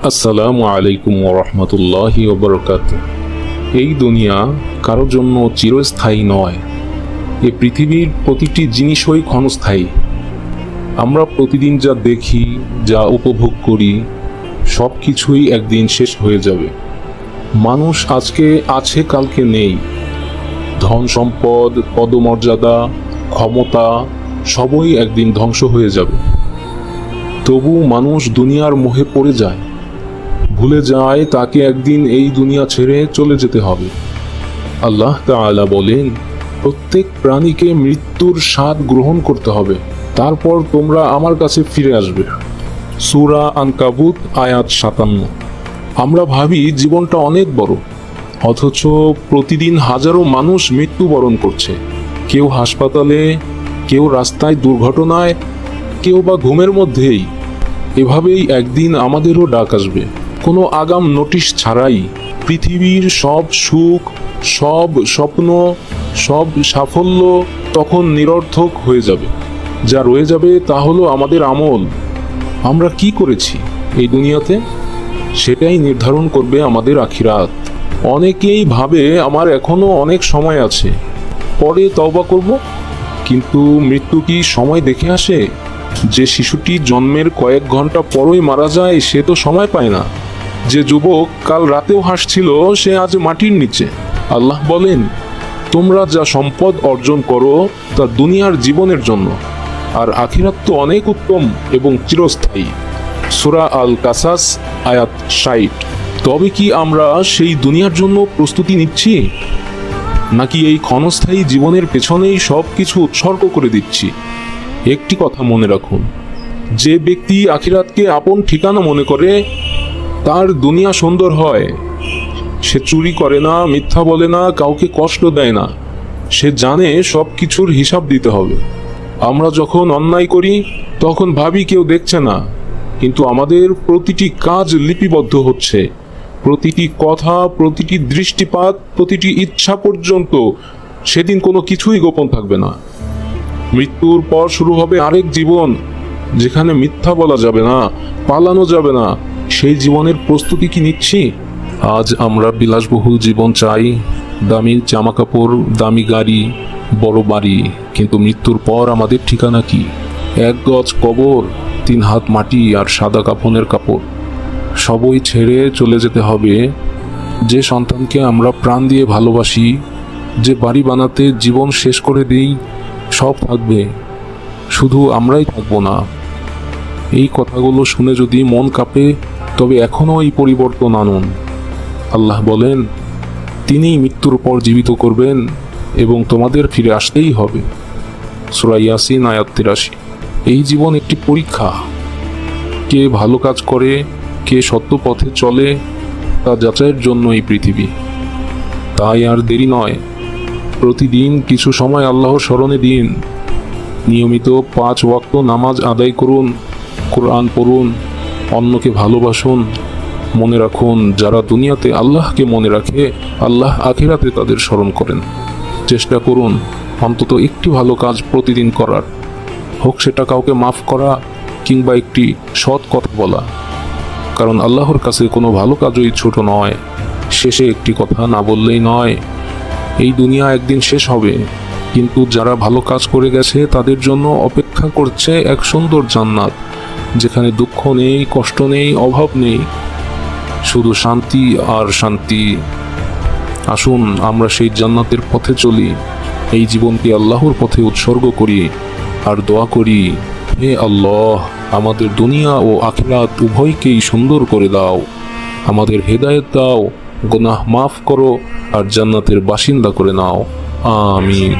আসসালামু আলাইকুম ওরহমতুল্লাহি ওবরকাতুহ। এই দুনিয়া কারোর জন্য চিরস্থায়ী নয়। এই পৃথিবীর প্রতিটি জিনিসই ক্ষণস্থায়ী। আমরা প্রতিদিন যা দেখি, যা উপভোগ করি, সব কিছুই একদিন শেষ হয়ে যাবে। মানুষ আজকে আছে, কালকে নেই। ধন সম্পদ, পদমর্যাদা, ক্ষমতা সবই একদিন ধ্বংস হয়ে যাবে। তবু মানুষ দুনিয়ার মোহে পড়ে যায়, ভুলে যায় তাকে একদিন এই দুনিয়া ছেড়ে চলে যেতে হবে। আল্লাহ তাআলা বলেন, প্রত্যেক প্রাণীকে মৃত্যুর স্বাদ গ্রহণ করতে হবে, তারপর তোমরা আমার কাছে ফিরে আসবে। সূরা আনকাবুত আয়াত ৫৭। আমরা ভাবি জীবনটা অনেক বড়, অথচ প্রতিদিন হাজারো মানুষ মৃত্যুবরণ করছে। কেউ হাসপাতালে, কেউ রাস্তায় দুর্ঘটনায়, কেউ বা ঘুমের মধ্যেই। এভাবেই একদিন আমাদেরও ডাক আসবে, কোনো আগাম নোটিশ ছাড়াই। পৃথিবীর সব সুখ, সব স্বপ্ন, সব সাফল্য তখন নিরর্থক হয়ে যাবে। যা রয়ে যাবে তা হলো আমাদের আমল। আমরা কি করেছি এই দুনিয়াতে, সেটাই নির্ধারণ করবে আমাদের আখিরাত। অনেকেই ভাবে আমার এখনো অনেক সময় আছে, পরে তওবা করব। কিন্তু মৃত্যু কি সময় দেখে আসে? যে শিশুটি জন্মের কয়েক ঘন্টা পরই মারা যায়, সে তো সময় পায় না। যে যুবক কাল রাতেও হাসছিল, সে আজ মাটির নিচে। আল্লাহ বলেন, তোমরা যা সম্পদ অর্জন করো তা দুনিয়ার জীবনের জন্য, আর আখিরাত তো অনেক উত্তম এবং চিরস্থায়ী। সূরা আল কাসাস আয়াত ৬০। তবে কি আমরা সেই দুনিয়ার জন্য প্রস্তুতি নিচ্ছি, নাকি এই ক্ষণস্থায়ী জীবনের পেছনেই সব কিছু উৎসর্গ করে দিচ্ছি? একটি কথা মনে রাখুন, যে ব্যক্তি আখিরাতকে আপন ঠিকানা মনে করে, তার দুনিয়া সুন্দর হয়। সে চুরি করে না, মিথ্যা বলে না, কাউকে কষ্ট দেয় না। সে জানে সব কিছুর হিসাব দিতে হবে। আমরা যখন অন্যায় করি তখন ভাবি কেউ দেখছে না, কিন্তু আমাদের প্রতিটি কাজ লিপিবদ্ধ হচ্ছে। প্রতিটি কথা, প্রতিটি দৃষ্টিপাত, প্রতিটি ইচ্ছা পর্যন্ত। সেদিন কোনো কিছুই গোপন থাকবে না। মৃত্যুর পর শুরু হবে আরেক জীবন, যেখানে মিথ্যা বলা যাবে না, পালানো যাবে না। সেই জীবনের প্রস্তুতি কি নিচ্ছি? আজ আমরা বিলাসবহুল জীবন চাই, দামি জামা কাপড়, দামি গাড়ি, বড় বাড়ি, কিন্তু মৃত্যুর পর আমাদের ঠিকানা কি? ১ গজ কবর, ৩ হাত মাটি আর সাদা কাফনের কাপড়। সবই ছেড়ে চলে যেতে হবে। যে সন্তানকে আমরা প্রাণ দিয়ে ভালোবাসি, যে বাড়ি বানাতে জীবন শেষ করে দিই, সব থাকবে, শুধু আমরাই থাকবো না। এই কথাগুলো শুনে যদি মন কাঁপে, তবে এখনও এই পরিবর্তন আনুন। আল্লাহ বলেন, তিনিই মৃত্যুর পর জীবিত করবেন এবং তোমাদের ফিরে আসতেই হবে। সূরা ইয়াসিন আয়াত ৮৩। এই জীবন একটি পরীক্ষা। কে ভালো কাজ করে, কে সত্য পথে চলে, তা যাচাইয়ের জন্য এই পৃথিবী। তাই আর দেরি নয়, প্রতিদিন কিছু সময় আল্লাহর স্মরণে দিন। নিয়মিত ৫ ওয়াক্ত নামাজ আদায় করুন, কোরআন পড়ুন, অন্যকে ভালোবাসুন। মনে রাখুন, যারা দুনিয়াতে আল্লাহকে মনে রাখে, আল্লাহ আখিরাতে তাদের স্মরণ করেন। চেষ্টা করুন অন্তত একটি ভালো কাজ প্রতিদিন করার, হোক সেটা কাউকে মাফ করা কিংবা একটি সৎ কথা বলা। কারণ আল্লাহর কাছে কোনো ভালো কাজই ছোট নয়। শেষে একটি কথা না বললেই নয়, এই দুনিয়া একদিন শেষ হবে, কিন্তু যারা ভালো কাজ করে গেছে তাদের জন্য অপেক্ষা করছে এক সুন্দর জান্নাত, যেখানে দুঃখ নেই, কষ্ট নেই, অভাব নেই, শুধু শান্তি আর শান্তি। আসুন আমরা সেই জান্নাতের পথে চলি, এই জীবনকে আল্লাহর পথে উৎসর্গ করি আর দোয়া করি, হে আল্লাহ, আমাদের দুনিয়া ও আখিরাত উভয়কেই সুন্দর করে দাও, আমাদের হেদায়েত দাও, গুনাহ মাফ করো আর জান্নাতের বাসিন্দা করে নাও। আমিন।